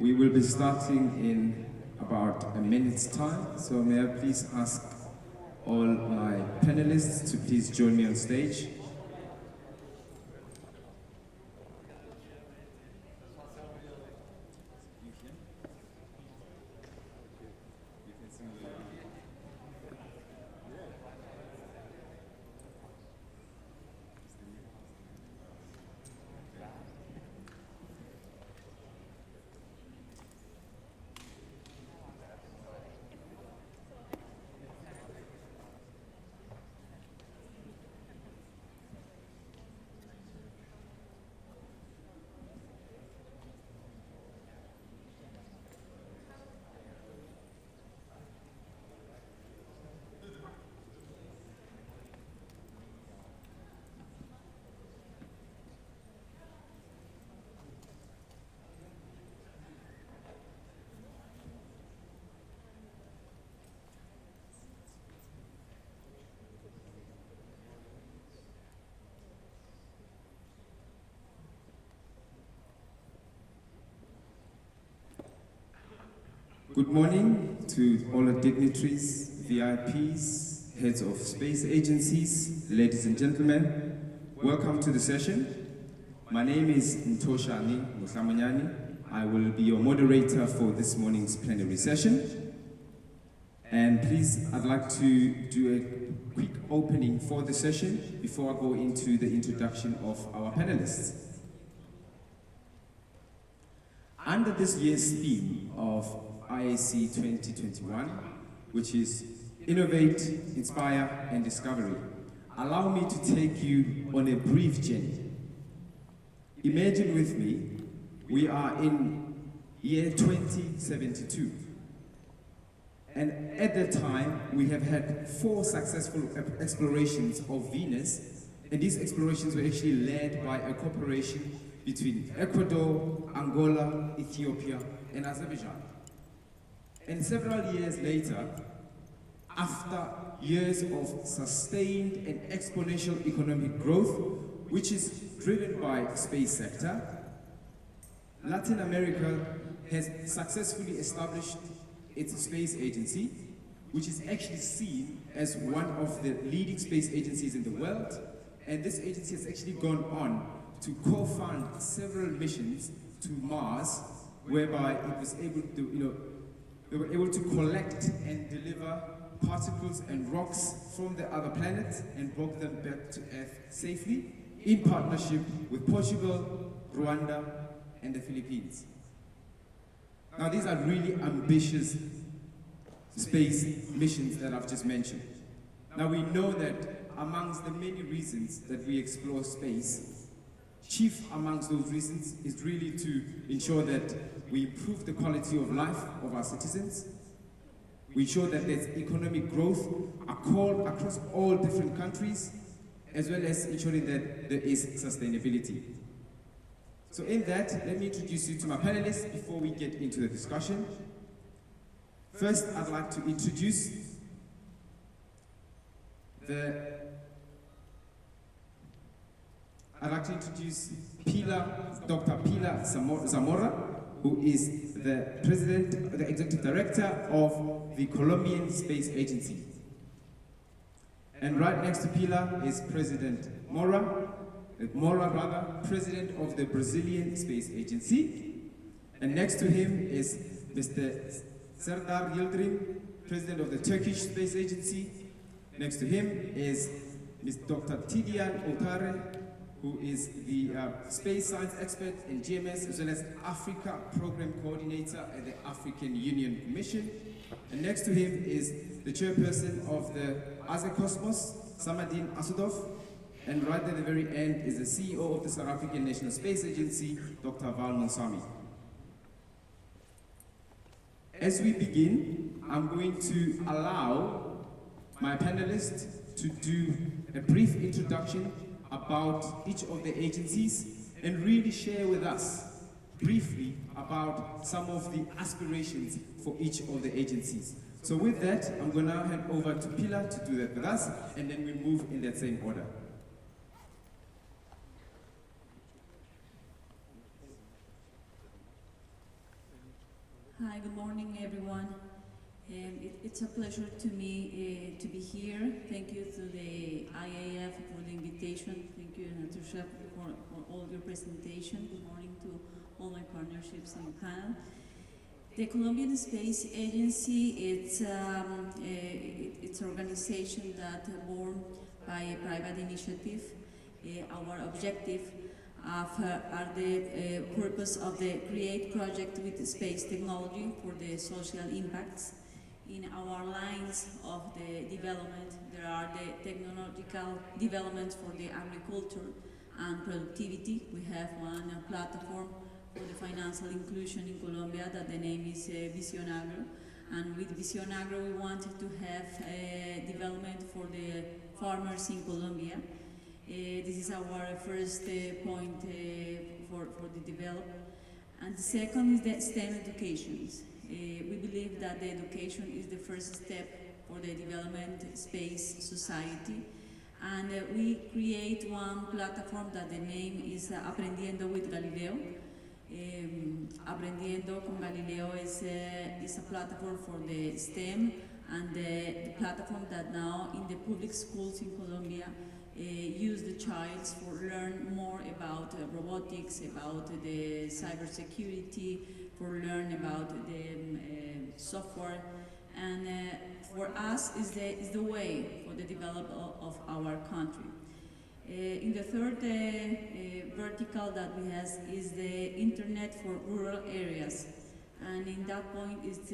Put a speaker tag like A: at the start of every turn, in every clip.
A: We will be starting in about a minute's time, so may I please ask all my panelists to please join me on stage. Good morning to all the dignitaries, VIPs, heads of space agencies, ladies and gentlemen. Welcome to the session. My name is Ntoshani Musamanyani. I will be your moderator for this morning's plenary session. And please, I'd like to do a quick opening for the session before I go into the introduction of our panelists. Under this year's theme of IAC 2021, which is Innovate, Inspire, and Discovery, allow me to take you on a brief journey. Imagine with me, we are in year 2072. And at that time, we have had 4 successful explorations of Venus, and these explorations were actually led by a cooperation between Ecuador, Angola, Ethiopia, and Azerbaijan. And several years later, after years of sustained and exponential economic growth, which is driven by space sector, Latin America has successfully established its space agency, which is actually seen as one of the leading space agencies in the world. And this agency has actually gone on to co-fund several missions to Mars, whereby it was able to, they were able to collect and deliver particles and rocks from the other planets and brought them back to Earth safely in partnership with Portugal, Rwanda, and the Philippines. Now, these are really ambitious space missions that I've just mentioned. Now, we know that amongst the many reasons that we explore space, chief amongst those reasons is really to ensure that we improve the quality of life of our citizens. We ensure that there's economic growth across all different countries, as well as ensuring that there is sustainability. So in that, let me introduce you to my panelists before we get into the discussion. First, I'd like to introduce Dr. Pilar Zamora, who is the the executive director of the Colombian Space Agency. And right next to Pilar is President Mora, president of the Brazilian Space Agency. And next to him is Mr. Serdar Yildirim, president of the Turkish Space Agency. Next to him is Ms. Dr. Tidiane Outare, who is the space science expert in GMS, as well as Africa Program Coordinator at the African Union Commission. And next to him is the chairperson of the Azekosmos, Samadin Asudov. And right at the very end is the CEO of the South African National Space Agency, Dr. Val Monsami. As we begin, I'm going to allow my panelists to do a brief introduction about each of the agencies and really share with us briefly about some of the aspirations for each of the agencies. So with that, I'm going to now hand over to Pilar to do that with us, and then we'll move in that same order.
B: good morning, everyone. It's a pleasure to me to be here. Thank you to the IAF for the invitation. Thank you, Natasha, for all your presentation. Good morning to all my partnerships in the panel. The Colombian Space Agency, it's an organization that born by a private initiative. Our objective are the purpose of the CREATE project with space technology for the social impacts. In our lines of the development, there are the technological developments for the agriculture and productivity. We have one platform for the financial inclusion in Colombia that the name is Visionagro. And with Visionagro, we wanted to have development for the farmers in Colombia. This is our first point for the development. And the second is the STEM education. We believe that the education is the first step for the development space society. And we create one platform that the name is Aprendiendo with Galileo. Aprendiendo con Galileo is a platform for the STEM and the platform that now in the public schools in Colombia use the child for learn more about robotics, about the cybersecurity, for learn about the software, and for us is the way for the development of our country. In the third vertical that we have is the internet for rural areas. And in that point, it's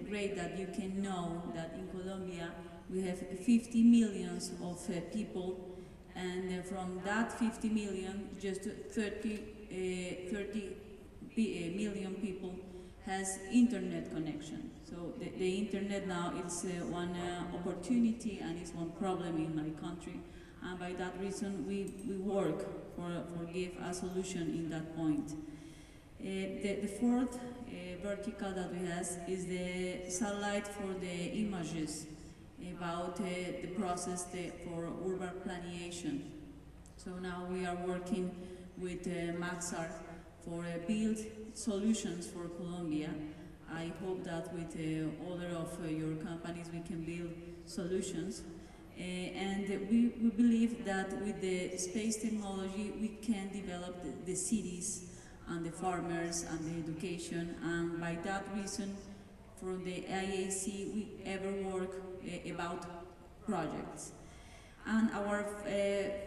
B: great that you can know that in Colombia we have 50 million of people, and from that 50 million, just 30 million people has internet connection. So the internet now is one opportunity and it's one problem in my country. And by that reason, we work for give a solution in that point. The fourth vertical that we have is the satellite for the images about the process for urban planning. So now we are working with Maxar for build solutions for Colombia. I hope that with other of your companies we can build solutions. And we believe that with the space technology we can develop the cities and the farmers and the education, and by that reason from the IAC we ever work about projects. And our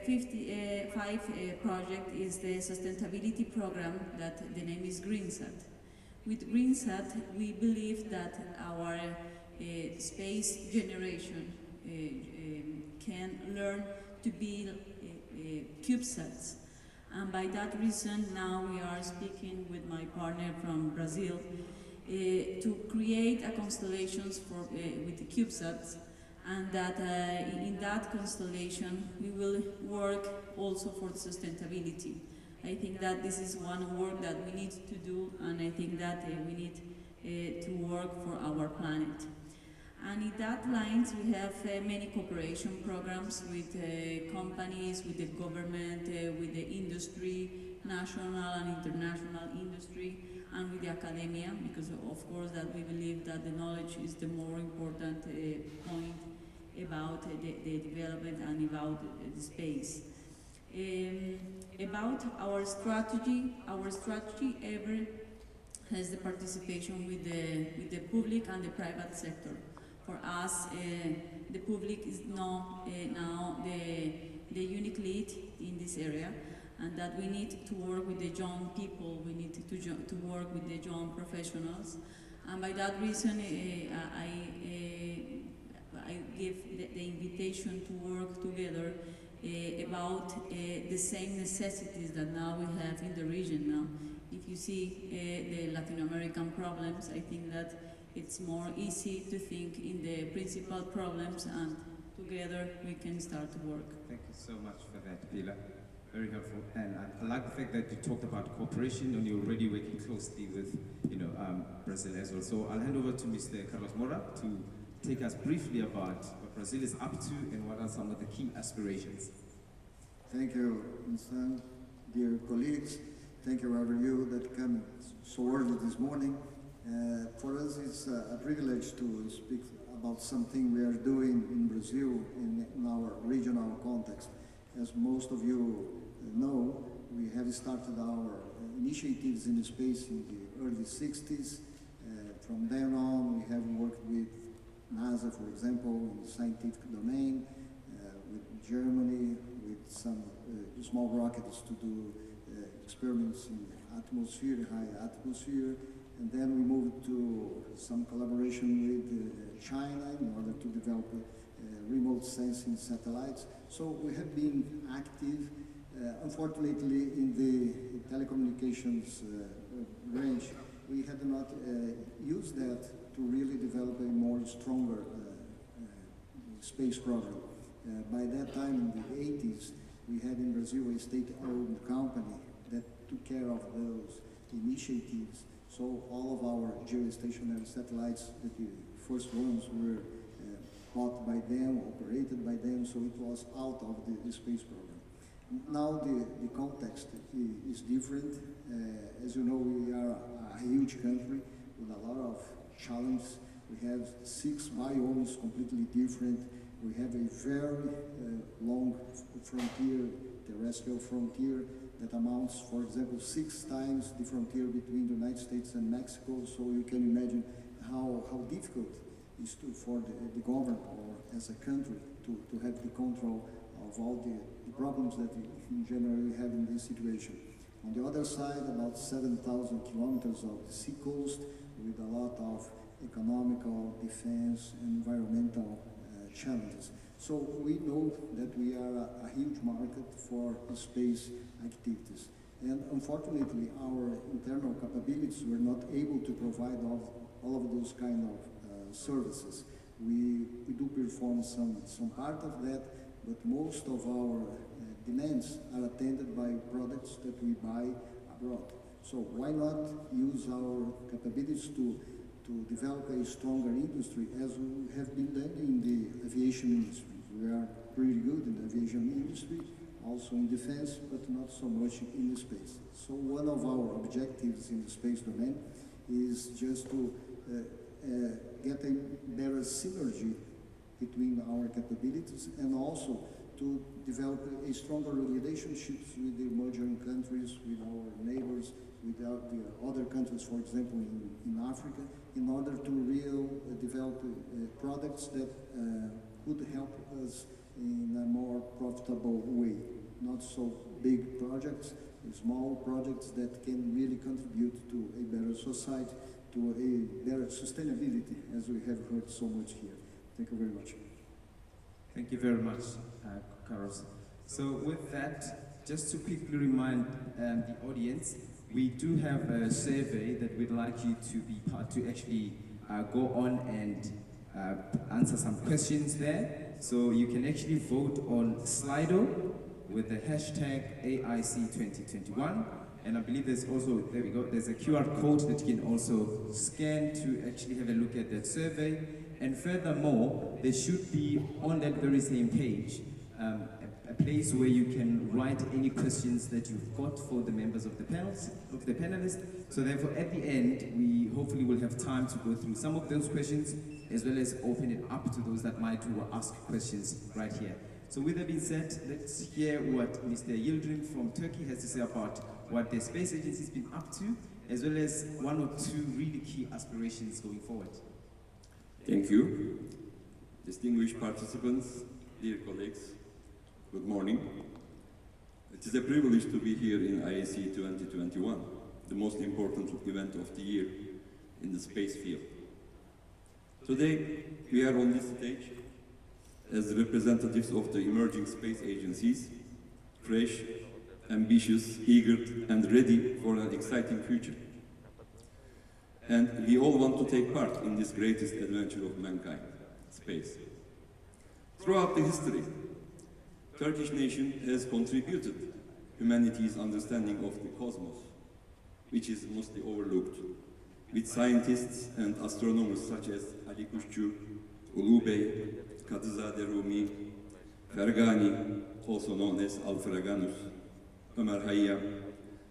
B: 55 project is the sustainability program that the name is GreenSat. With GreenSat we believe that our space generation can learn to build CubeSats. And by that reason, now we are speaking with my partner from Brazil to create a constellations with the CubeSats, and that in that constellation we will work also for sustainability. I think that this is one work that we need to do, and I think that we need to work for our planet. And in that lines, we have many cooperation programs with companies, with the government, with the industry, national and international industry, and with the academia, because of course that we believe that the knowledge is the more important point about the development and about the space. About our strategy ever has the participation with the public and the private sector. For us, the public is now the unique lead in this area, and that we need to work with the young people, we need to work with the young professionals. And by that reason, I give the invitation to work together about the same necessities that now we have in the region now. If you see the Latin American problems, I think that it's more easy to think in the principal problems, and together we can start to work.
A: Thank you so much for that, Pilar. Very helpful. And I like the fact that you talked about cooperation and you're already working closely with Brazil as well. So I'll hand over to Mr. Carlos Mora to take us briefly about what Brazil is up to and what are some of the key aspirations.
C: Thank you, Mr. Dear colleagues. Thank you, all of you that come so early this morning For us, it's a privilege to speak about something we are doing in Brazil in our regional context. As most of you know, we have started our initiatives in the space in the early 60s. From then on, we have worked with NASA, for example, in the scientific domain, with Germany, with some small rockets to do experiments in atmosphere, high atmosphere. And then we moved to some collaboration with China in order to develop remote sensing satellites. So we have been active, unfortunately, in the telecommunications range. We had not used that to really develop a more stronger space program. By that time, in the 80s, we had in Brazil a state-owned company that took care of those initiatives. So all of our geostationary satellites, the first ones were bought by them, operated by them, so it was out of the space program. Now the context is different. As you know, we are a huge country with a lot of challenges. We have 6 biomes completely different. We have a very long frontier, terrestrial frontier, that amounts, for example, 6 times the frontier between the United States and Mexico. So you can imagine how difficult it is for the government or as a country to have the control of all the problems that in general we have in this situation. On the other side, about 7,000 kilometers of the sea coast with a lot of economical, defense, and environmental challenges. So we know that we are a huge market for space activities. And unfortunately, our internal capabilities were not able to provide all of those kind of services. We do perform some part of that, but most of our demands are attended by products that we buy abroad. So why not use our capabilities to develop a stronger industry as we have been done in the aviation industry. We are pretty good in the aviation industry, also in defense, but not so much in the space. So one of our objectives in the space domain is just to get a better synergy between our capabilities and also to develop a stronger relationships with the emerging countries, with our neighbors, with the other countries, for example, in Africa, in order to develop products that could help us in a more profitable way. Not so big projects, small projects that can really contribute to a better society, to a better sustainability, as we have heard so much here. Thank you very much.
A: Thank you very much, Carlos. So with that, just to quickly remind the audience, we do have a survey that we'd like you to be part to actually go on and answer some questions there. So you can actually vote on Slido with the hashtag AIC2021. And I believe there's also, there we go, there's a QR code that you can also scan to actually have a look at that survey. And furthermore, there should be on that very same page a place where you can write any questions that you've got for the members of the panelists. So therefore, at the end, we hopefully will have time to go through some of those questions, as well as open it up to those that might ask questions right here. So with that being said, let's hear what Mr. Yildirim from Turkey has to say about what the space agency has been up to, as well as 1 or 2 really key aspirations going forward.
D: Thank you. Distinguished participants, dear colleagues, good morning. It is a privilege to be here in IAC 2021, the most important event of the year in the space field. Today, we are on this stage as representatives of the emerging space agencies, fresh, ambitious, eager, and ready for an exciting future. And we all want to take part in this greatest adventure of mankind, space. Throughout the history, Turkish nation has contributed humanity's understanding of the cosmos, which is mostly overlooked, with scientists and astronomers such as Ali Kuşçu, Ulu Bey, Kadızade Rumi, Fergani, also known as Alfraganus, Ömer Hayyam,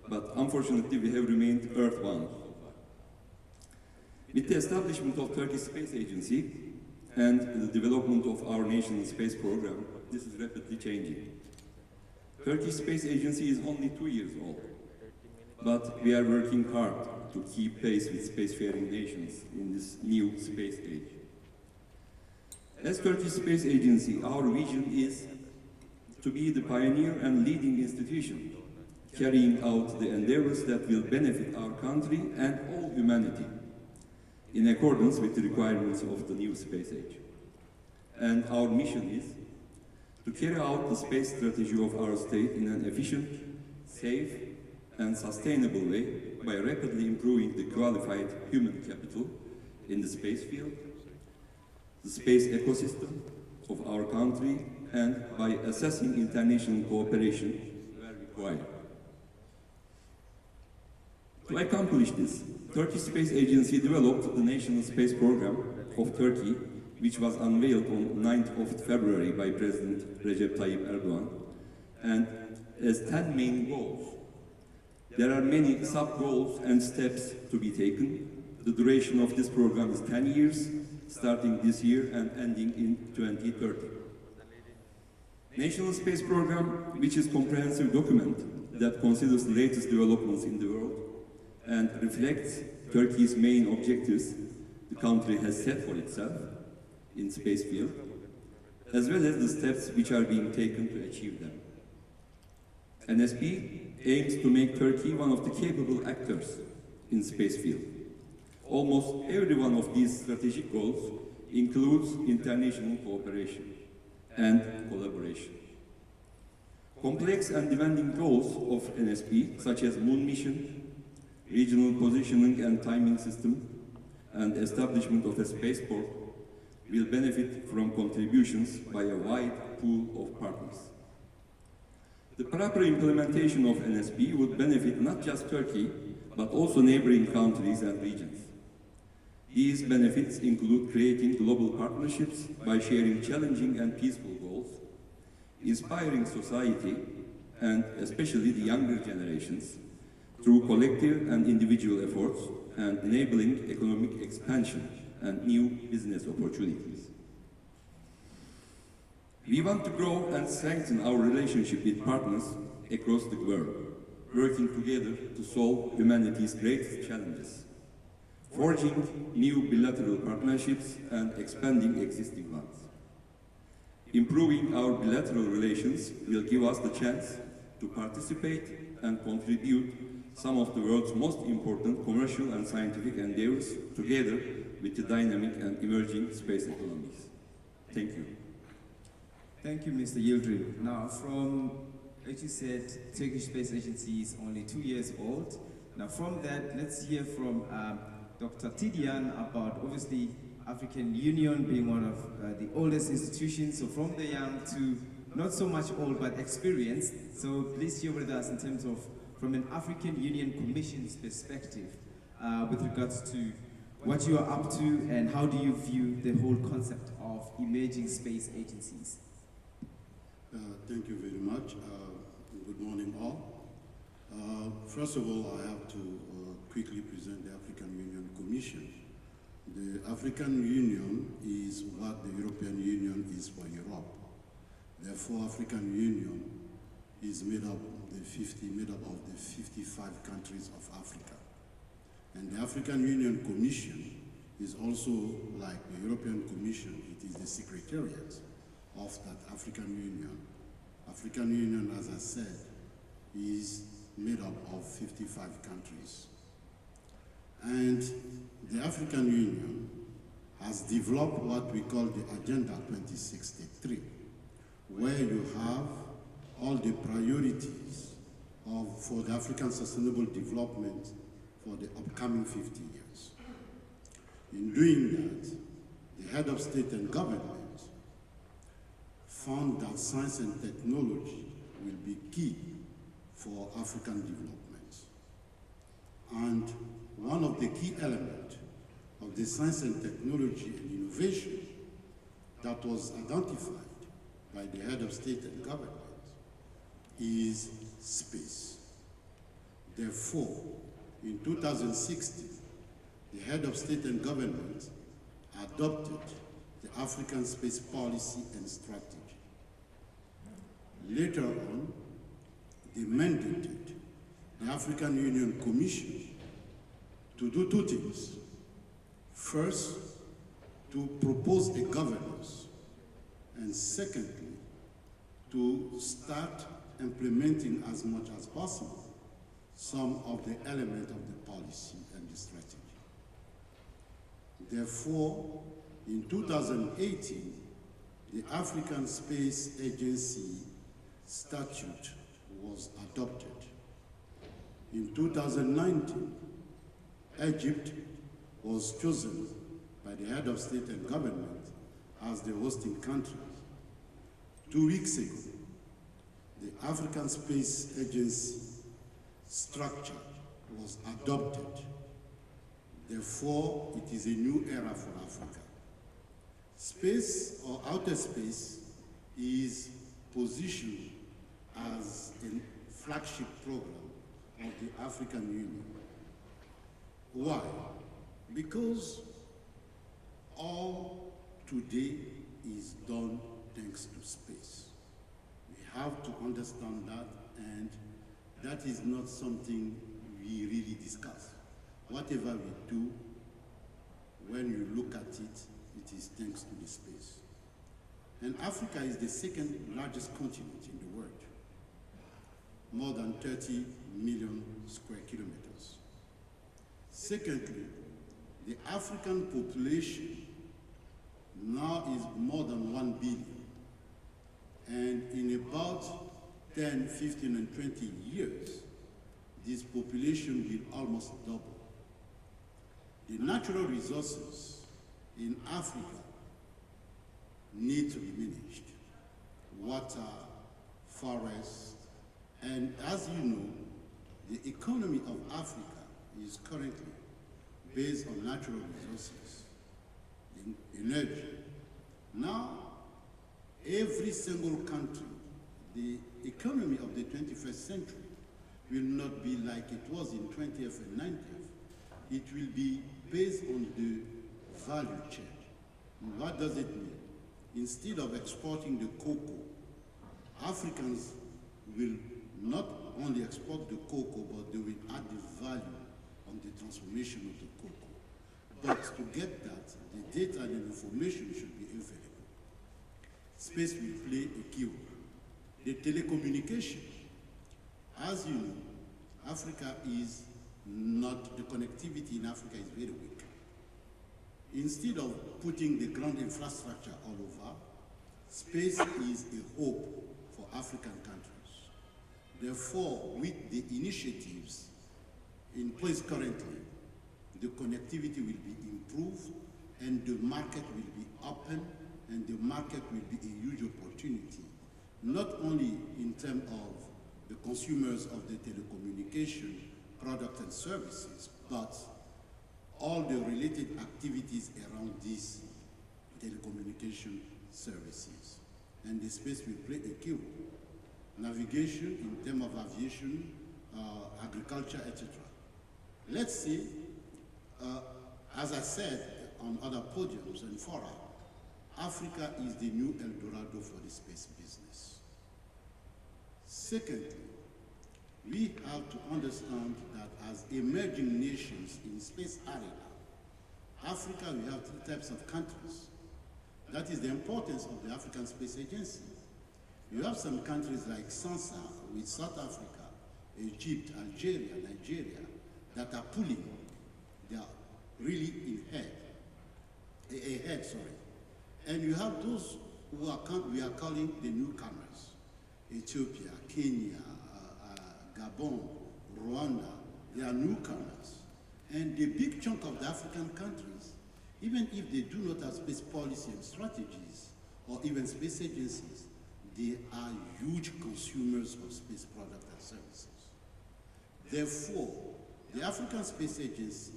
D: but unfortunately we have remained earthbound. With the establishment of Turkish Space Agency and the development of our national space program, this is rapidly changing. Turkish Space Agency is only 2 years old, but we are working hard to keep pace with spacefaring nations in this new space age. As Turkish Space Agency, our vision is to be the pioneer and leading institution, carrying out the endeavors that will benefit our country and all humanity, in accordance with the requirements of the new space age. And our mission is to carry out the space strategy of our state in an efficient, safe, and sustainable way by rapidly improving the qualified human capital in the space field, the space ecosystem of our country, and by assessing international cooperation where required. To accomplish this, Turkish Space Agency developed the National Space Program of Turkey, which was unveiled on 9th of February by President Recep Tayyip Erdogan, and has 10 main goals. There are many sub-goals and steps to be taken. The duration of this program is 10 years, starting this year and ending in 2030. National Space Program, which is a comprehensive document that considers the latest developments in the world and reflects Turkey's main objectives the country has set for itself in space field, as well as the steps which are being taken to achieve them. NSP aims to make Turkey one of the capable actors in space field. Almost every one of these strategic goals includes international cooperation and collaboration. Complex and demanding goals of NSP, such as moon mission, regional positioning and timing system, and establishment of a spaceport, will benefit from contributions by a wide pool of partners. The proper implementation of NSP would benefit not just Turkey, but also neighboring countries and regions. These benefits include creating global partnerships by sharing challenging and peaceful goals, inspiring society, and especially the younger generations, through collective and individual efforts, and enabling economic expansion and new business opportunities. We want to grow and strengthen our relationship with partners across the world, working together to solve humanity's greatest challenges, forging new bilateral partnerships and expanding existing ones. Improving our bilateral relations will give us the chance to participate and contribute some of the world's most important commercial and scientific endeavors together with the dynamic and emerging space economies. Thank you.
A: Thank you, Mr. Yildirim. Now, as you said, Turkish Space Agency is only 2 years old. Now, from that, let's hear from Dr. Tidian about, obviously, African Union being one of the oldest institutions, so from the young to not so much old, but experienced. So please share with us in terms of, from an African Union Commission's perspective, with regards to what you are up to and how do you view the whole concept of emerging space agencies?
E: Thank you very much. Good morning, all. First of all, I have to quickly present the African Union Commission. The African Union is what the European Union is for Europe. Therefore, African Union is made up of the 55 countries of Africa. And the African Union Commission is also, like the European Commission, it is the secretariat of that African Union. African Union, as I said, is made up of 55 countries. And the African Union has developed what we call the Agenda 2063, where you have all the priorities for the African sustainable development for the upcoming 50 years. In doing that, the head of state and government found that science and technology will be key for African development. And one of the key elements of the science and technology and innovation that was identified by the head of state and government is space. Therefore, in 2016, the head of state and government adopted the African space policy and strategy. Later on, they mandated the African Union Commission to do two things. First, to propose a governance, and secondly, to start implementing as much as possible some of the elements of the policy and the strategy. Therefore, in 2018, the African Space Agency statute was adopted. In 2019, Egypt was chosen by the head of state and government as the hosting country. 2 weeks ago, the African Space Agency structure was adopted. Therefore, it is a new era for Africa. Space or outer space is positioned as a flagship program of the African Union. Why? Because all today is done thanks to space. We have to understand that, and that is not something we really discuss. Whatever we do, when you look at it, it is thanks to the space. And Africa is the second largest continent in the world, more than 30 million square kilometers. Secondly, the African population now is more than 1 billion. And in about 10, 15, and 20 years, this population will almost double. The natural resources in Africa need to be managed. Water, forests, and as you know, the economy of Africa is currently based on natural resources, energy. Now, every single country, the economy of the 21st century will not be like it was in 20th and 90th. It will be based on the value chain. And what does it mean? Instead of exporting the cocoa, Africans will not only export the cocoa, but they will add the value on the transformation of the cocoa. But to get that, the data and information should be available. Space will play a key role. The telecommunication, as you know, Africa is not, the connectivity in Africa is very weak. Instead of putting the ground infrastructure all over, space is a hope for African countries. Therefore, with the initiatives in place currently, the connectivity will be improved and the market will be open and the market will be a huge opportunity, not only in terms of the consumers of the telecommunication products and services, but all the related activities around these telecommunication services. And the space will play a key role. Navigation in terms of aviation, agriculture, etc. Let's say, as I said on other podiums and fora, Africa is the new El Dorado for the space business. Secondly, we have to understand that as emerging nations in space arena, Africa, we have 3 types of countries. That is the importance of the African Space Agency. You have some countries like SANSA with South Africa, Egypt, Algeria, Nigeria, that are pulling. They are really ahead. And you have those who are we are calling the newcomers. Ethiopia, Kenya, Gabon, Rwanda, they are newcomers. And the big chunk of the African countries, even if they do not have space policy and strategies, or even space agencies, they are huge consumers of space products and services. Therefore, the African Space Agency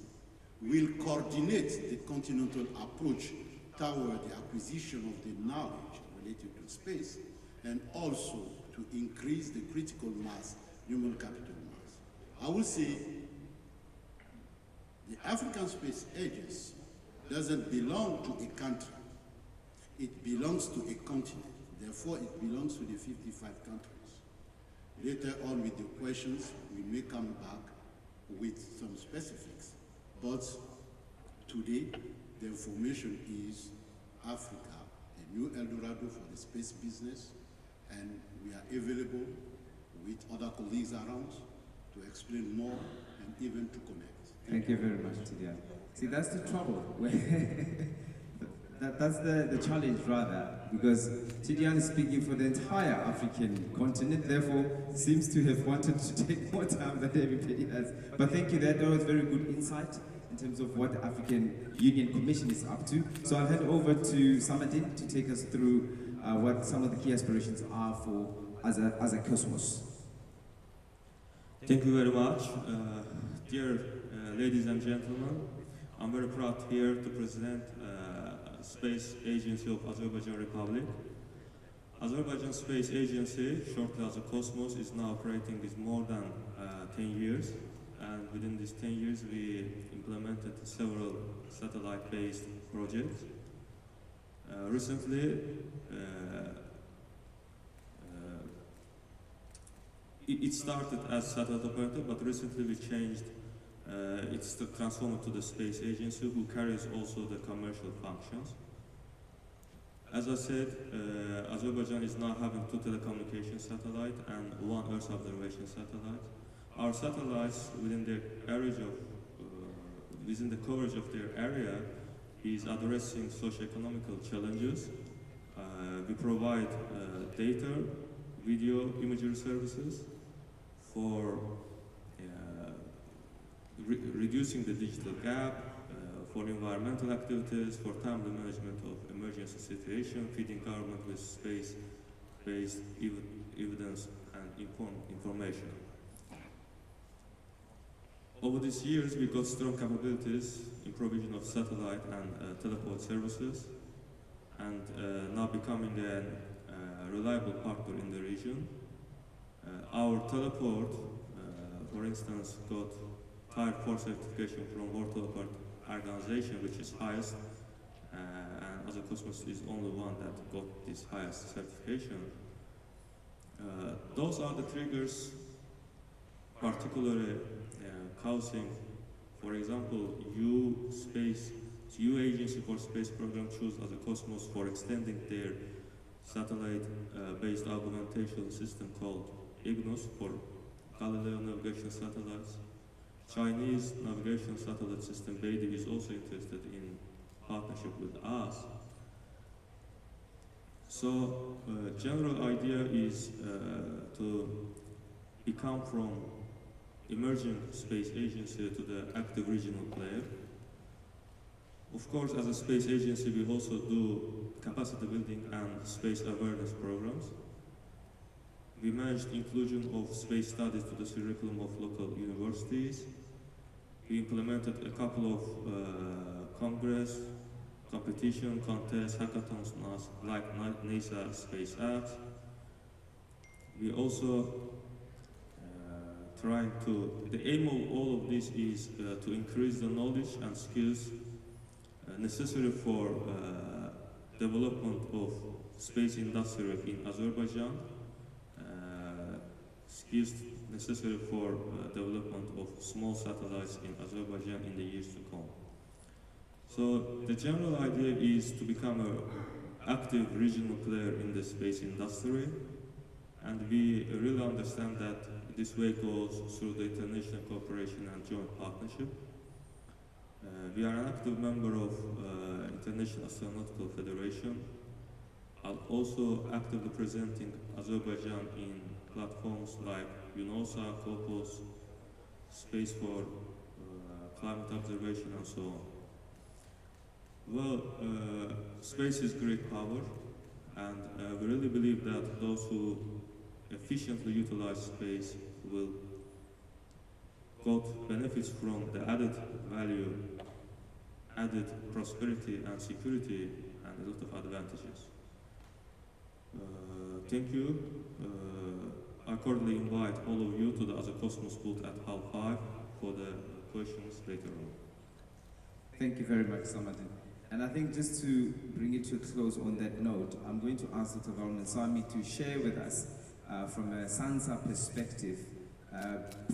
E: will coordinate the continental approach toward the acquisition of the knowledge related to space, and also to increase the critical mass, human capital mass. I will say The African Space Agency doesn't belong to a country. It belongs to a continent. Therefore, it belongs to the 55 countries. Later on with the questions, we may come back with some specifics. But today, the information is Africa, a new El Dorado for the space business, and we are available with other colleagues around to explain more and even to connect.
A: Thank you very much, Tidiane. See, that's the trouble. That's the challenge, rather, because Tidiane is speaking for the entire African continent, therefore seems to have wanted to take more time than everybody has. But thank you, that was very good insight in terms of what the African Union Commission is up to. So I'll hand over to Samadin to take us through what some of the key aspirations are for as a cosmos.
F: Thank you very much. Dear ladies and gentlemen, I'm very proud here to present Space Agency of Azerbaijan Republic. Azerbaijan Space Agency, shortly as a Cosmos, is now operating with more than 10 years. And within these 10 years, we implemented several satellite-based projects. Recently, it started as satellite operator, but recently we changed. It's transformed to the space agency, who carries also the commercial functions. As I said, Azerbaijan is now having 2 telecommunication satellites and 1 Earth observation satellite. Our satellites within the coverage of their area is addressing socio-economical challenges. We provide data, video, imagery services for reducing the digital gap, for environmental activities, for timely management of emergency situation, feeding government with space-based evidence and information. Over these years, we got strong capabilities in provision of satellite and teleport services, and now becoming a reliable partner in the region. Our teleport, for instance, got Tier 4 certification from World Teleport Organization, which is highest, and as a Cosmos is only one that got this highest certification. Those are the triggers, particularly causing, for example, U Agency for Space Program choose as a Cosmos for extending their satellite-based augmentation system called IGNOS for Galileo navigation satellites. Chinese navigation satellite system Beidou is also interested in partnership with us. So, general idea is to become from emerging space agency to the active regional player. Of course, as a space agency, we also do capacity building and space awareness programs. We managed inclusion of space studies to the curriculum of local universities. We implemented a couple of congress, competition, contests, hackathons, like NASA Space Apps. We also the aim of all of this is to increase the knowledge and skills necessary for development of space industry in Azerbaijan, skills necessary for development of small satellites in Azerbaijan in the years to come. So the general idea is to become an active regional player in the space industry, and we really understand that this way goes through the international cooperation and joint partnership. We are an active member of International Astronautical Federation, and also actively presenting Azerbaijan in platforms like UNOSA, COPOS, Space for Climate Observation, and so on. Well, space is great power, and we really believe that those who efficiently utilize space will got benefits from the added value, added prosperity and security, and a lot of advantages. Thank you. I cordially invite all of you to the Other Cosmos booth at half 5 for the questions later on.
A: Thank you very much, Samadin. And I think just to bring it to a close on that note, I'm going to ask Dr. Valman Sami to share with us from a SANSA perspective,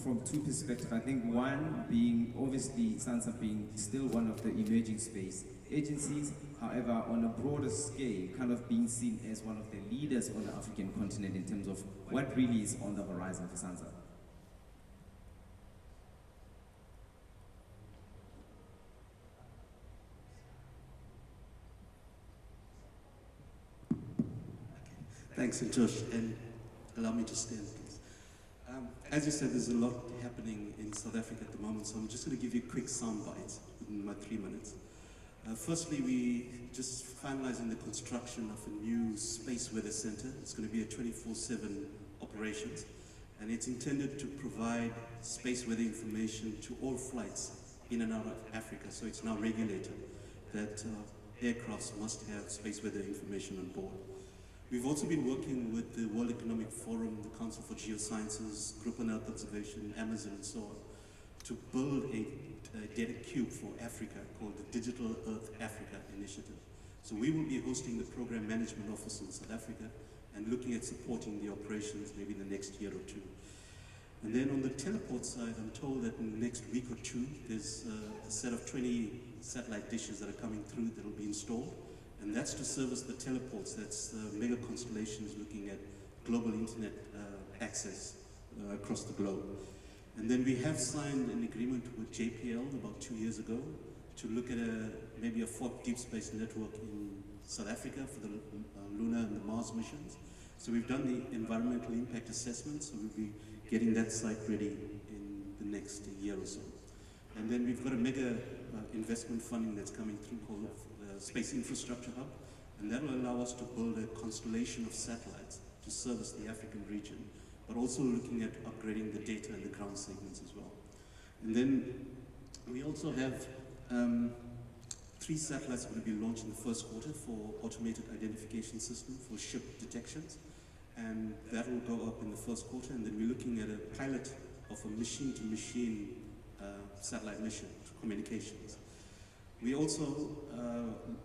A: from two perspectives. I think one being, obviously, SANSA being still one of the emerging space agencies, however, on a broader scale, kind of being seen as one of the leaders on the African continent in terms of what really is on the horizon for SANSA.
G: Thanks, Josh, and allow me to stand, please. As you said, there's a lot happening in South Africa at the moment, so I'm just going to give you a quick soundbite within my 3 minutes. Firstly, we just finalizing the construction of a new space weather center. It's going to be a 24/7 operations, and it's intended to provide space weather information to all flights in and out of Africa. So it's now regulated that aircrafts must have space weather information on board. We've also been working with the World Economic Forum, the Council for Geosciences, Group on Earth Observation, Amazon, and so on, to build a data cube for Africa called the Digital Earth Africa Initiative. So we will be hosting the Program Management Office in South Africa and looking at supporting the operations maybe in the next year or two. And then on the teleport side, I'm told that in the next week or two, there's a set of 20 satellite dishes that are coming through that will be installed. And that's to service the teleports. That's mega constellations looking at global internet access across the globe. And then we have signed an agreement with JPL about 2 years ago to look at maybe a fourth deep space network in South Africa for the Lunar and the Mars missions. So we've done the environmental impact assessment, so we'll be getting that site ready in the next year or so. And then we've got a mega investment funding that's coming through called Space Infrastructure Hub, and that will allow us to build a constellation of satellites to service the African region, but also looking at upgrading the data and the ground segments as well. And then we also have 3 satellites that will be launched in the first quarter for automated identification system for ship detections, and that will go up in the first quarter. And then we're looking at a pilot of a machine-to-machine satellite mission communications. We also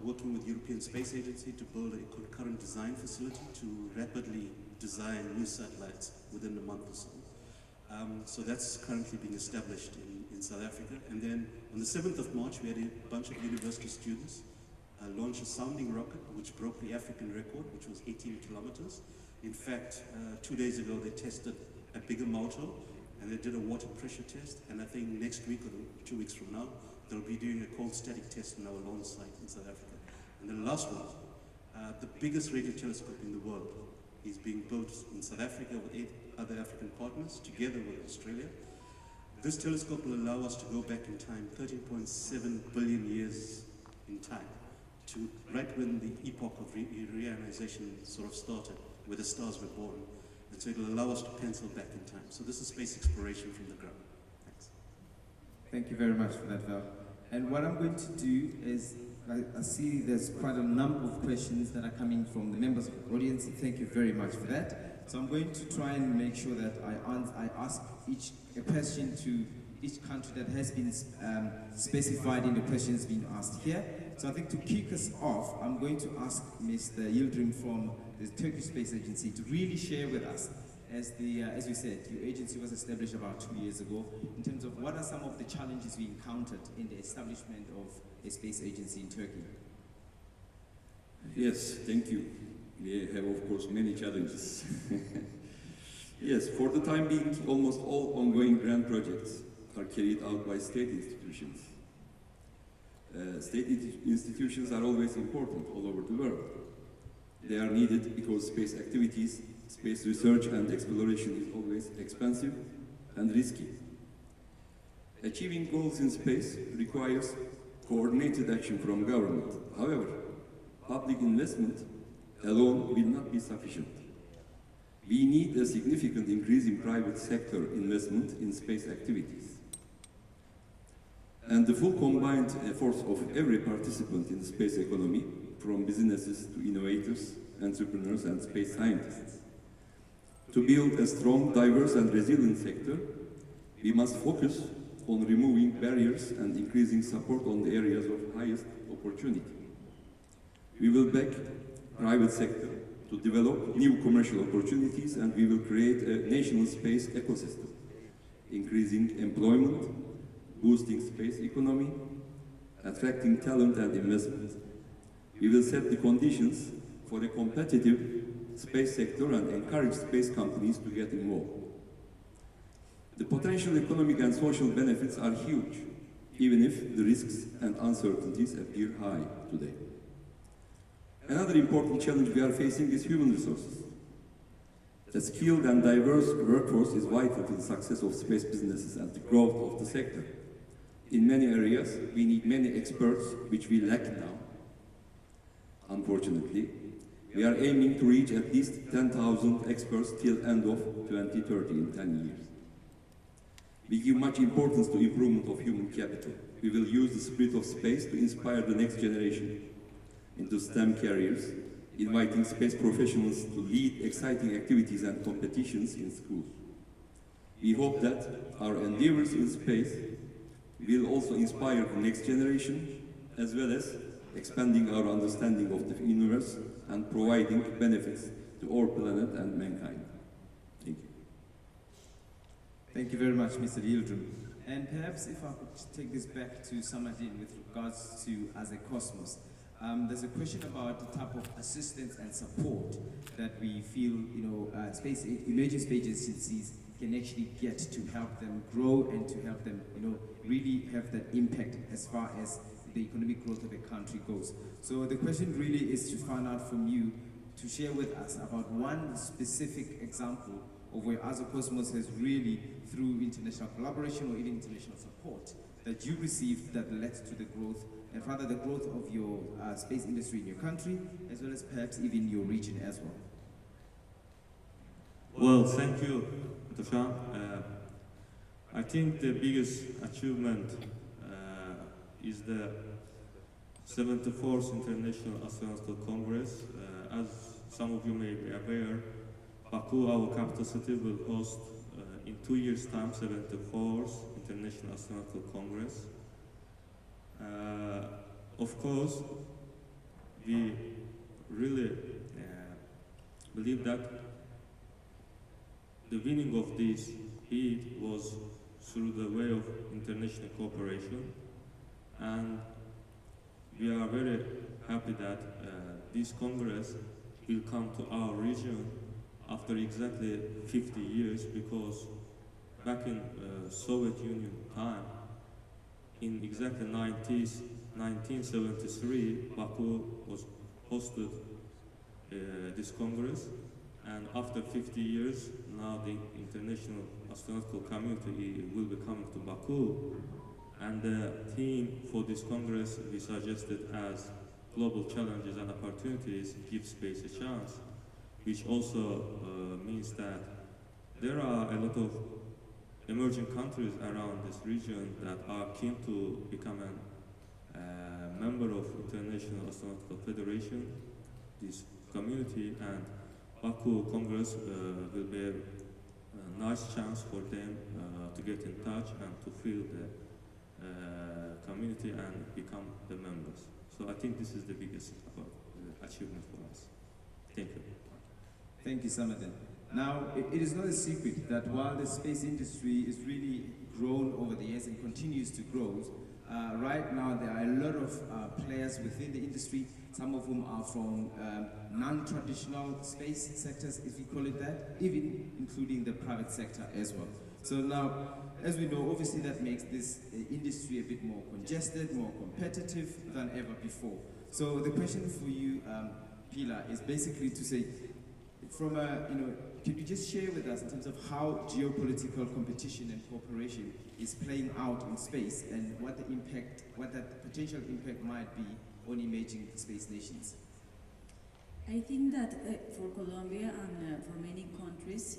G: working with European Space Agency to build a concurrent design facility to rapidly design new satellites within a month or so. So that's currently being established in South Africa. And then on the 7th of March, we had a bunch of university students launch a sounding rocket which broke the African record, which was 18 kilometers. In fact, 2 days ago, they tested a bigger motor and they did a water pressure test. And I think next week or 2 weeks from now, they'll be doing a cold static test in our launch site in South Africa. And the last one, the biggest radio telescope in the world is being built in South Africa with 8 other African partners, together with Australia. This telescope will allow us to go back in time 13.7 billion years in time, to right when the epoch of reionization sort of started, where the stars were born. And so it will allow us to pencil back in time. So this is space exploration from the ground. Thanks.
A: Thank you very much for that, Val. And what I'm going to do is, I see there's quite a number of questions that are coming from the members of the audience. Thank you very much for that. So I'm going to try and make sure that I ask a question to each country that has been specified in the questions being asked here. So I think to kick us off, I'm going to ask Mr. Yildirim from the Turkish Space Agency to really share with us, as you said, your agency was established about 2 years ago, in terms of what are some of the challenges we encountered in the establishment of a space agency in Turkey.
D: Yes, thank you. We have, of course, many challenges. Yes, for the time being, almost all ongoing grant projects are carried out by state institutions. State institutions are always important all over the world. They are needed because space activities, space research and exploration is always expensive and risky. Achieving goals in space requires coordinated action from government. However, public investment alone will not be sufficient. We need a significant increase in private sector investment in space activities. And the full combined efforts of every participant in the space economy, from businesses to innovators, entrepreneurs and space scientists. To build a strong, diverse and resilient sector, we must focus on removing barriers and increasing support on the areas of highest opportunity. We will back private sector to develop new commercial opportunities, and we will create a national space ecosystem, increasing employment, boosting space economy, attracting talent and investment. We will set the conditions for a competitive space sector and encourage space companies to get involved. The potential economic and social benefits are huge, even if the risks and uncertainties appear high today. Another important challenge we are facing is human resources. A skilled and diverse workforce is vital to the success of space businesses and the growth of the sector. In many areas, we need many experts, which we lack now. Unfortunately, we are aiming to reach at least 10,000 experts till end of 2030, in 10 years. We give much importance to improvement of human capital. We will use the spirit of space to inspire the next generation into STEM careers, inviting space professionals to lead exciting activities and competitions in schools. We hope that our endeavors in space will also inspire the next generation, as well as expanding our understanding of the universe and providing benefits to our planet and mankind. Thank you.
A: Thank you very much, Mr. Yildirim. And perhaps if I could take this back to Samadin with regards to as a Cosmos. There's a question about the type of assistance and support that we feel, emerging space agencies can actually get to help them grow and to help them, really have that impact as far as the economic growth of a country goes. So the question really is to find out from you, to share with us about one specific example of where Cosmos has really, through international collaboration or even international support, that you received that led to the growth, and rather the growth of your space industry in your country, as well as perhaps even your region as well.
F: Well, thank you, Dr. I think the biggest achievement is the 74th International Astronautical Congress. As some of you may be aware, Baku, our capital city, will host in 2 years' time 74th International Astronautical Congress. Of course, we really believe that the winning of this bid was through the way of international cooperation, and we are very happy that this Congress will come to our region after exactly 50 years, because back in Soviet Union time, in exactly 1973, Baku was hosted this Congress, and after 50 years, now the international astronautical community will be coming to Baku, and the theme for this Congress we suggested as global challenges and opportunities give space a chance, which also means that there are a lot of emerging countries around this region that are keen to become a member of International Astronautical Federation, this community, and Baku Congress will be a nice chance for them to get in touch and to feel the community and become the members. So I think this is the biggest achievement for us. Thank you.
A: Thank you, Samadin. Now, it is not a secret that while the space industry is really grown over the years and continues to grow, right now there are a lot of players within the industry, some of whom are from non-traditional space sectors, if you call it that, even including the private sector as well. So now, as we know, obviously that makes this industry a bit more congested, more competitive than ever before. So the question for you, Pilar, is basically to say, from a, could you just share with us in terms of how geopolitical competition and cooperation is playing out in space, and what the impact, what that potential impact might be on emerging space nations?
B: I think that for Colombia and for many countries,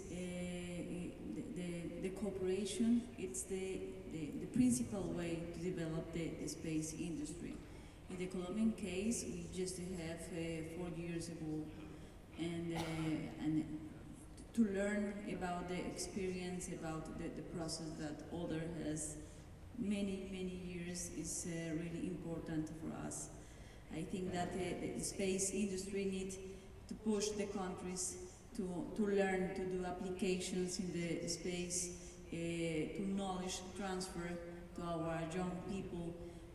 B: the cooperation, it's the principal way to develop the space industry. In the Colombian case, we just have 4 years ago, and to learn about the experience, about the process that other has many years is really important for us. I think that the space industry needs to push the countries to learn to do applications in the space, to knowledge transfer to our young people,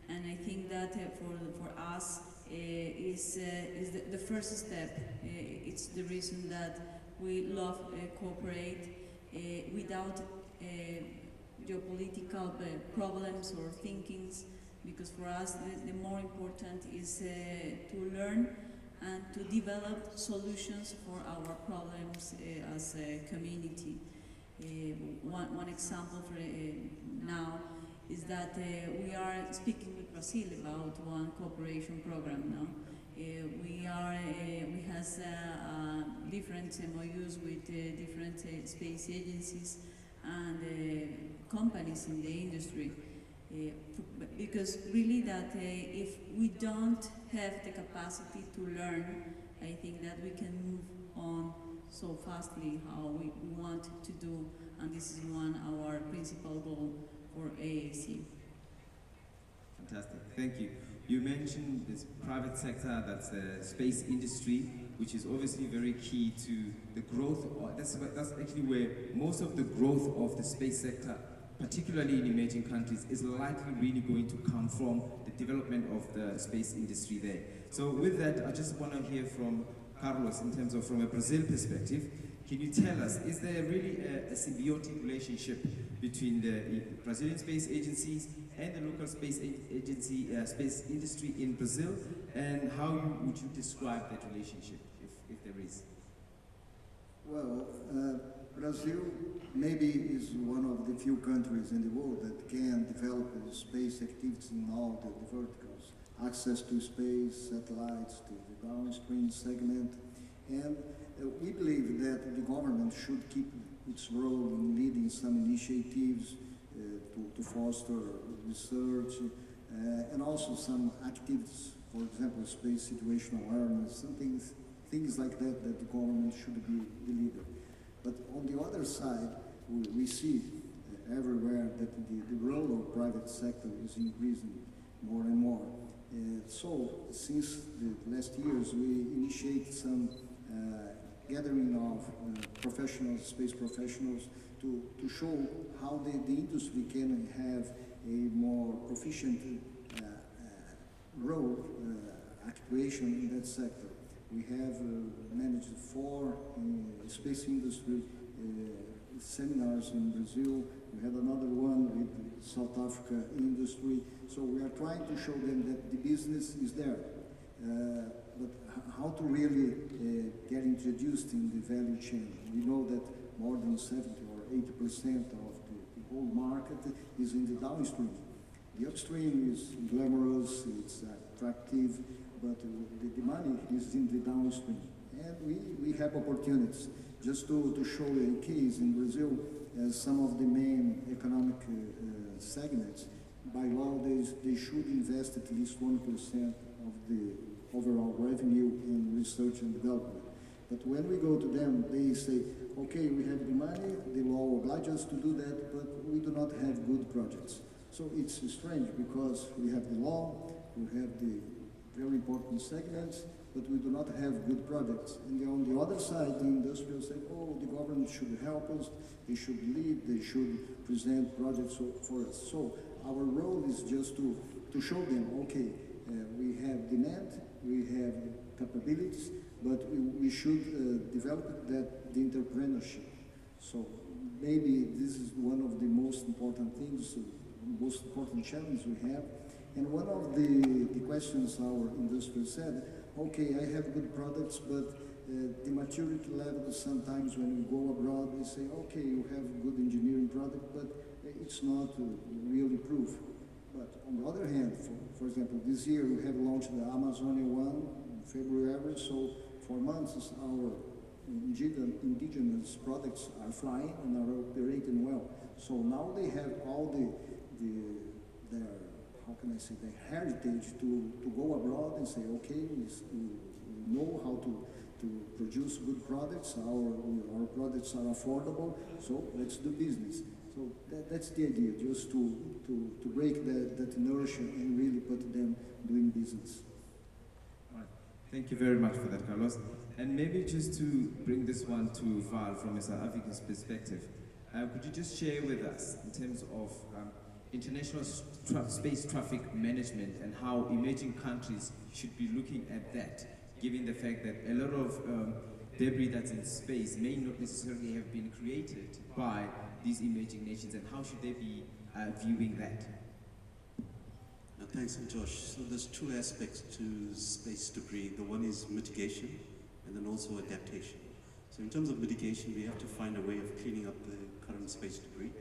B: and I think that for us is the first step. It's the reason that we love cooperate without geopolitical problems or thinkings, because for us the more important is to learn and to develop solutions for our problems as a community. One example for now is that we are speaking with Brazil about one cooperation program now. We has different MOUs with different space agencies and companies in the industry. Because really that if we don't have the capacity to learn, I think that we can move on so fastly how we want to do, and this is one of our principal goal for AAC.
A: Fantastic, thank you. You mentioned this private sector, that's the space industry, which is obviously very key to the growth. That's actually where most of the growth of the space sector, particularly in emerging countries, is likely really going to come from the development of the space industry there. So with that, I just want to hear from Carlos in terms of from a Brazil perspective. Can you tell us, is there really a symbiotic relationship between the Brazilian space agencies and the local space agency, space industry in Brazil, and how would you describe that relationship, if there is?
C: Well, Brazil maybe is one of the few countries in the world that can develop space activities in all the verticals. Access to space, satellites, to the downstream segment. And we believe that the government should keep its role in leading some initiatives to foster research and also some activities, for example, space situational awareness, some things like that the government should be the leader. But on the other side, we see everywhere that the role of private sector is increasing more and more. So since the last years, we initiate some gathering of space professionals to show how the industry can have a more proficient role, actuation in that sector. We have managed 4 space industry seminars in Brazil. We had another one with South Africa industry. So we are trying to show them that the business is there. But how to really get introduced in the value chain. We know that more than 70 or 80% of the whole market is in the downstream. The upstream is glamorous, it's attractive, but the money is in the downstream. And we have opportunities. Just to show a case in Brazil, as some of the main economic segments, by law they should invest at least 1% of the overall revenue in research and development. But when we go to them, they say, okay, we have the money, the law obliges us to do that, but we do not have good projects. So it's strange because we have the law, we have the very important segments, but we do not have good projects. And on the other side, the industrial say, oh, the government should help us, they should lead, they should present projects for us. So our role is just to show them, okay, we have demand, we have capabilities, but we should develop the entrepreneurship. So maybe this is one of the most important things, most important challenges we have. And one of the questions our industry said, okay, I have good products, but the maturity level sometimes when we go abroad, they say, okay, you have good engineering product, but it's not really proof. But on the other hand, for example, this year we have launched the Amazonia 1 in February, so for months our indigenous products are flying and are operating well. So now they have all their, how can I say, their heritage to go abroad and say, okay, we know how to produce good products, our products are affordable, so let's do business. So So that's the idea, just to break that inertia and really put them doing business.
A: All right. Thank you very much for that, Carlos. And maybe just to bring this one to Val from a South African perspective, could you just share with us in terms of international space traffic management and how emerging countries should be looking at that, given the fact that a lot of debris that's in space may not necessarily have been created by these emerging nations, and how should they be viewing that?
G: Thanks, Josh. So there's two aspects to space debris. The one is mitigation, and then also adaptation. So in terms of mitigation, we have to find a way of cleaning up the current space debris.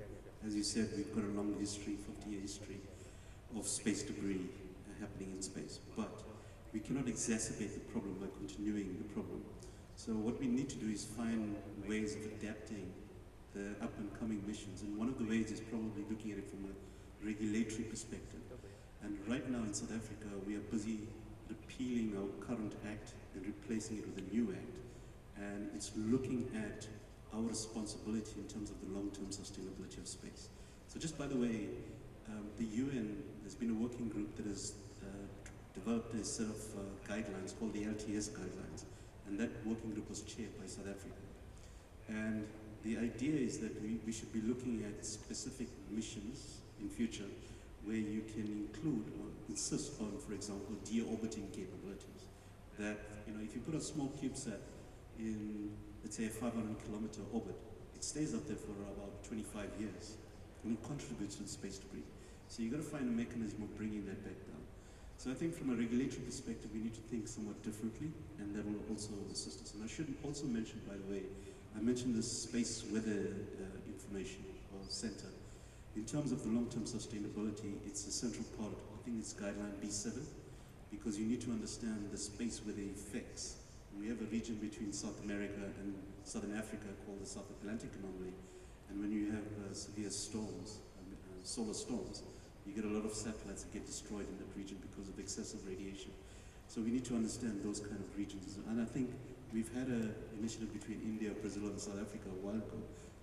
G: As you said, we've got a long history, 50-year history, of space debris happening in space. But we cannot exacerbate the problem by continuing the problem. So what we need to do is find ways of adapting the up-and-coming missions. And one of the ways is probably looking at it from a regulatory perspective. And right now in South Africa, we are busy repealing our current act and replacing it with a new act. And it's looking at our responsibility in terms of the long-term sustainability of space. So just by the way, the UN, there's been a working group that has developed a set of guidelines called the LTS guidelines. And that working group was chaired by South Africa. And the idea is that we should be looking at specific missions in future where you can include or insist on, for example, deorbiting capabilities. That, if you put a small CubeSat in, let's say, a 500-kilometer orbit, it stays up there for about 25 years and it contributes to the space debris. So you've got to find a mechanism of bringing that back down. So I think from a regulatory perspective, we need to think somewhat differently, and that will also assist us. And I should also mention, by the way, I mentioned this space weather information or center. In terms of the long-term sustainability, it's a central part. I think it's guideline B7, because you need to understand the space weather effects. We have a region between South America and Southern Africa called the South Atlantic anomaly. And when you have severe storms, solar storms, you get a lot of satellites that get destroyed in that region because of excessive radiation. So we need to understand those kind of regions. And I think we've had an initiative between India, Brazil, and South Africa a while ago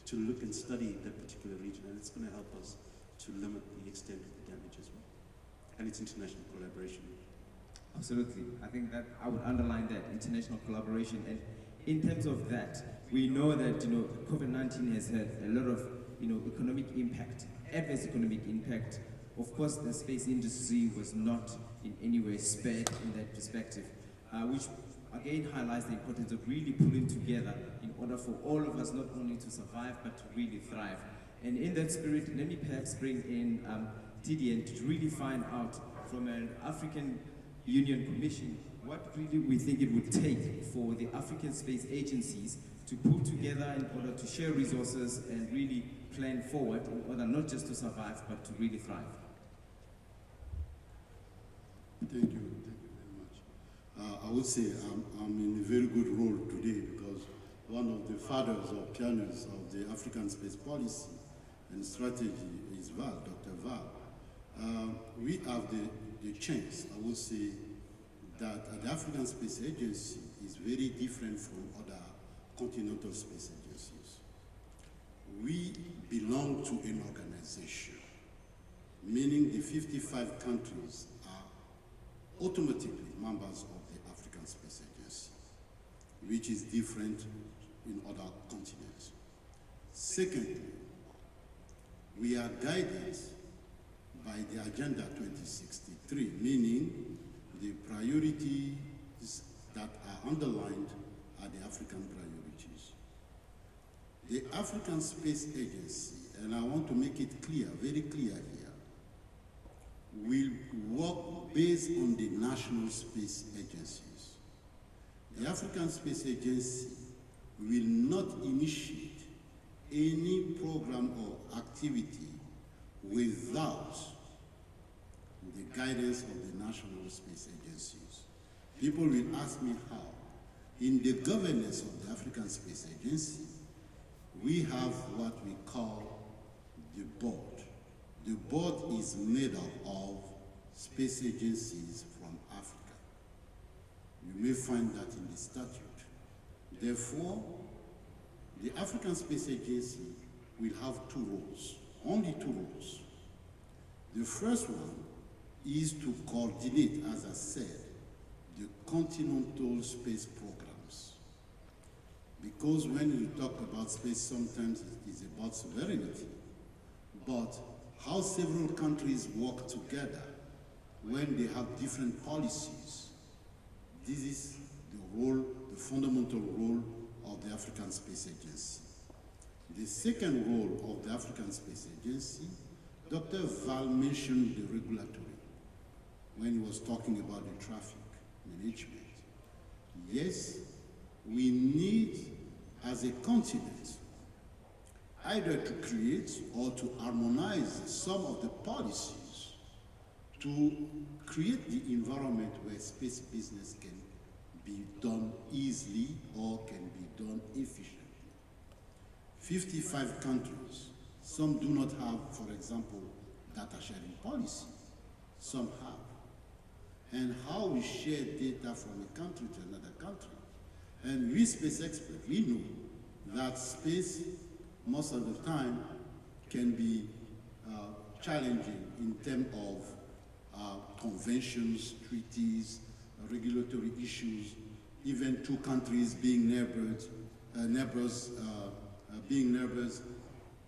G: to look and study that particular region, and it's going to help us to limit the extent of the damage as well. And it's international collaboration.
A: Absolutely. I think that I would underline that, international collaboration. And in terms of that, we know that, COVID-19 has had a lot of, economic impact, adverse economic impact. Of course, the space industry was not in any way spared in that perspective, which again highlights the importance of really pulling together in order for all of us not only to survive, but to really thrive. And in that spirit, let me perhaps bring in Tidian to really find out from an African Union Commission what really we think it would take for the African space agencies to pull together in order to share resources and really plan forward in order not just to survive, but to really thrive.
E: Thank you very much. I would say I'm in a very good role today because one of the fathers or pioneers of the African space policy and strategy is Val, Dr. Val. We have the chance, I would say, that the African Space Agency is very different from other continental space agencies. We belong to an organization, meaning the 55 countries are automatically members of the African Space Agency, which is different in other continents. Secondly, we are guided by the Agenda 2063, meaning the priorities that are underlined are the African priorities. The African Space Agency, and I want to make it clear, very clear here, will work based on the national space agencies. The African Space Agency will not initiate any program or activity without the guidance of the national space agencies. People will ask me how. In the governance of the African Space Agency, we have what we call the board. The board is made up of space agencies from Africa. You may find that in the statute. Therefore, the African Space Agency will have two roles. only two roles. The first one is to coordinate, as I said, the continental space programs. Because when you talk about space, sometimes it is about sovereignty. But how several countries work together when they have different policies, this is the role, the fundamental role of the African Space Agency. The second role of the African Space Agency, Dr. Val mentioned the regulatory when he was talking about the traffic management. Yes, we need, as a continent, either to create or to harmonize some of the policies to create the environment where space business can be done easily or can be done efficiently. 55 countries, some do not have, for example, data sharing policy, some have. And how we share data from a country to another country. And we space experts, we know that space, most of the time, can be challenging in terms of conventions, treaties, regulatory issues, even two countries being neighbors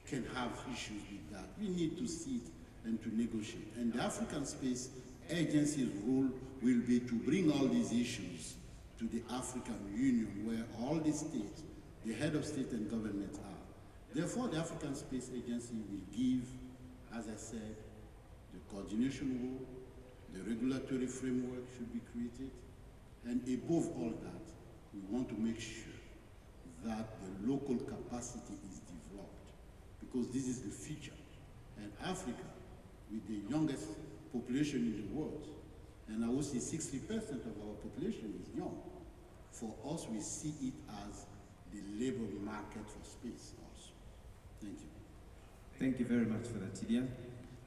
E: can have issues with that. We need to sit and to negotiate. And the African Space Agency's role will be to bring all these issues to the African Union, where all the states, the head of state and government are. Therefore, the African Space Agency will give, as I said, the coordination role, the regulatory framework should be created, and above all that, we want to make sure that the local capacity is developed, because this is the future. And Africa, with the youngest population in the world, and I would say 60% of our population is young. For us, we see it as the labor market for space also. Thank you.
A: Thank you very much for that, Tidia.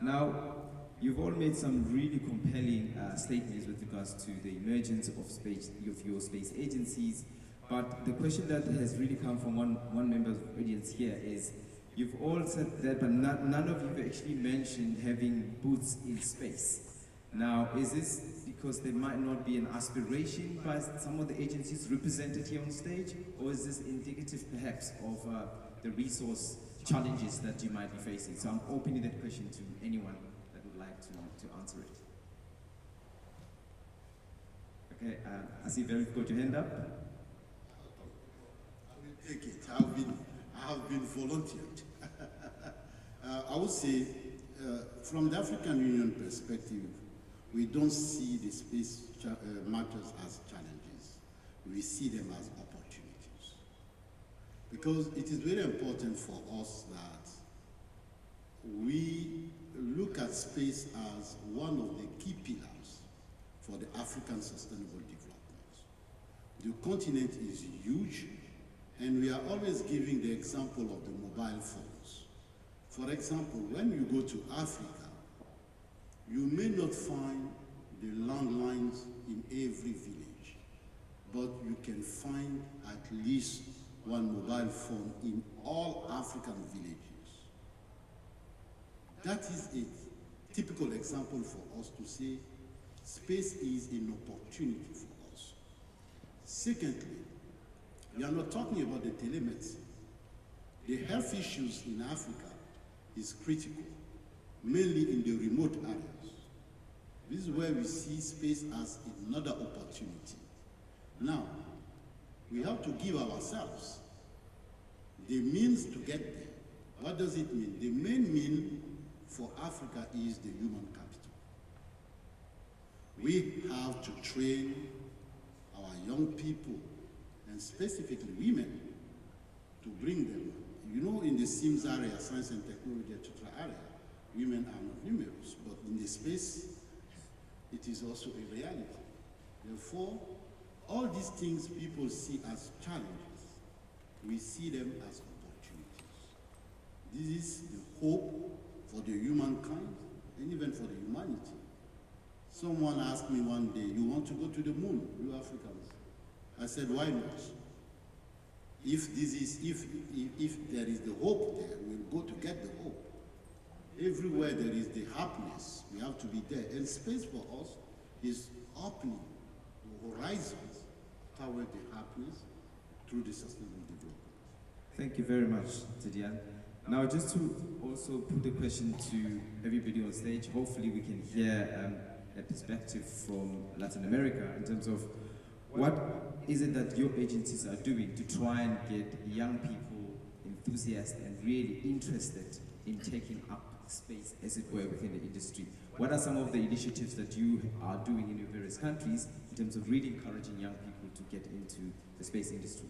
A: Now, you've all made some really compelling statements with regards to the emergence of your space agencies, but the question that has really come from one member of the audience here is, you've all said that, but none of you have actually mentioned having boots in space. Now, is this because there might not be an aspiration by some of the agencies represented here on stage, or is this indicative perhaps of the resource challenges that you might be facing? So I'm opening that question to anyone that would like to answer it. Okay, I see Verif got your hand up.
E: I will take it. I have been volunteered. I would say, from the African Union perspective, we don't see the space matters as challenges. We see them as opportunities. Because it is very important for us that we look at space as one of the key pillars for the African sustainable development. The continent is huge, and we are always giving the example of the mobile phones. For example, when you go to Africa, you may not find the landlines in every village, but you can find at least one mobile phone in all African villages. That is a typical example for us to say space is an opportunity for us. Secondly, we are not talking about the telemedicine. The health issues in Africa is critical, mainly in the remote areas. This is where we see space as another opportunity. Now, we have to give ourselves the means to get there. What does it mean? The main mean for Africa is the human capital. We have to train our young people, and specifically women, to bring them. You know, in the SIMS area, science and technology, etc. area, women are not numerous, but in the space, it is also a reality. Therefore, all these things people see as challenges, we see them as opportunities. This is the hope for the humankind and even for the humanity. Someone asked me one day, you want to go to the moon, you Africans? I said, why not? If there is the hope there, we'll go to get the hope. everywhere there is the happiness, we have to be there. And space for us is opening the horizons toward the happiness through the sustainable development.
A: Thank you very much, Tidiane. Now, just to also put the question to everybody on stage, hopefully we can hear a perspective from Latin America in terms of what is it that your agencies are doing to try and get young people enthusiastic and really interested in taking up space, as it were, within the industry? What are some of the initiatives that you are doing in your various countries in terms of really encouraging young people to get into the space industry?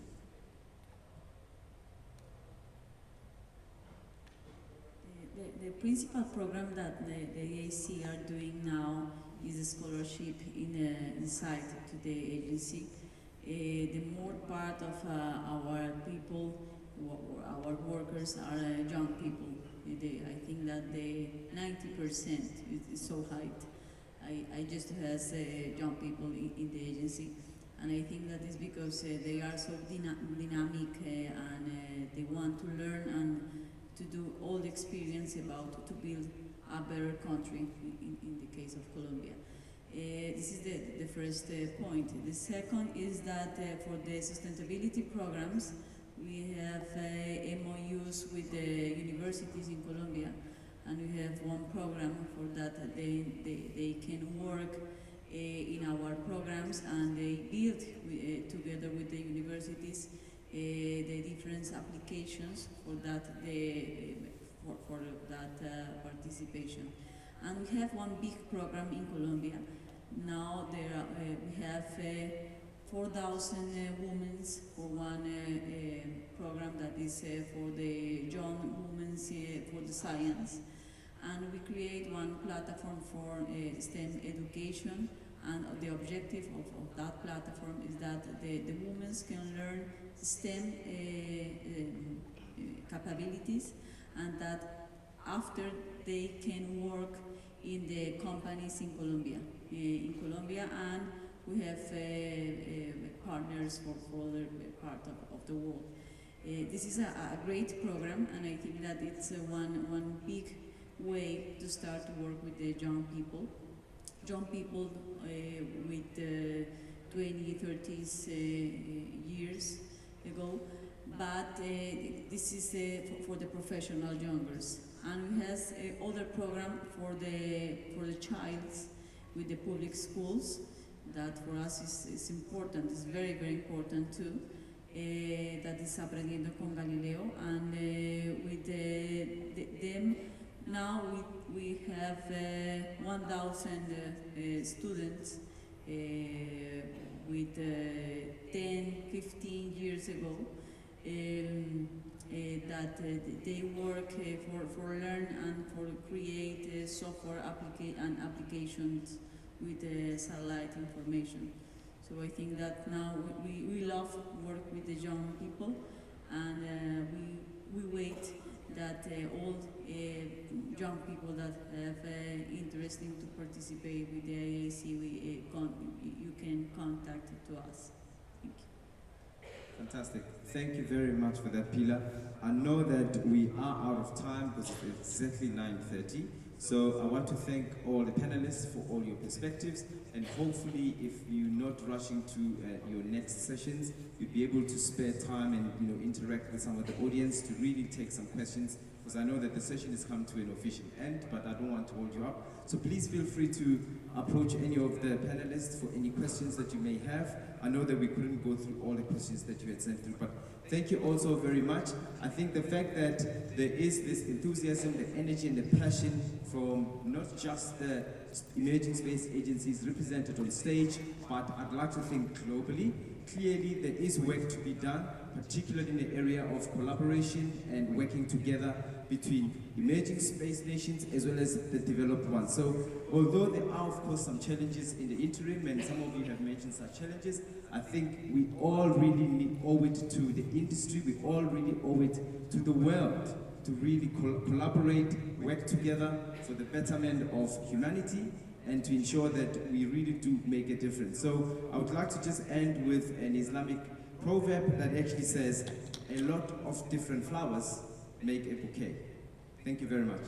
B: The principal program that the IAC are doing now is a scholarship inside to the agency. The more part of our people, our workers are young people. I think that the 90% is so high. I just has young people in the agency, and I think that is because they are so dynamic and they want to learn and to do all the experience about to build a better country in the case of Colombia. This is the first point. The second is that for the sustainability programs, we have MOUs with the universities in Colombia, and we have one program for that. They can work in our programs, and they build together with the universities the different applications for that participation. And we have one big program in Colombia. Now we have 4,000 women for one program that is for the young women for the science. And we create one platform for STEM education, and the objective of that platform is that the women can learn STEM capabilities, and that after they can work in the companies in Colombia. And we have partners for other part of the world. This is a great program, and I think that it's one big way to start to work with the young people. Young people with 20, 30s years ago, but this is for the professional youngers. And we have other program for the childs with the public schools. That for us is important. It's very, very important too. That is Aprendiendo con Galileo, and with them now we have 1,000 students with 10, 15 years ago. That they work for learn and for create software applications with satellite information. So I think that now we love work with the young people, and we wait that all young people that have interest in to participate with the IAC, you can contact to us. Thank you.
A: Fantastic. Thank you very much for that, Pilar. I know that we are out of time because it's exactly 9:30. So I want to thank all the panelists for all your perspectives, and hopefully if you're not rushing to your next sessions, you'll be able to spare time and interact with some of the audience to really take some questions, because I know that the session has come to an official end, but I don't want to hold you up. So please feel free to approach any of the panelists for any questions that you may have. I know that we couldn't go through all the questions that you had sent through, but thank you also very much. I think the fact that there is this enthusiasm, the energy and the passion from not just the emerging space agencies represented on stage, but I'd like to think globally. Clearly there is work to be done, particularly in the area of collaboration and working together between emerging space nations as well as the developed ones. So although there are of course some challenges in the interim, and some of you have mentioned such challenges, I think we all really owe it to the industry, we all really owe it to the world to really collaborate, work together for the betterment of humanity, and to ensure that we really do make a difference. So I would like to just end with an Islamic proverb that actually says, a lot of different flowers make a bouquet. Thank you very much.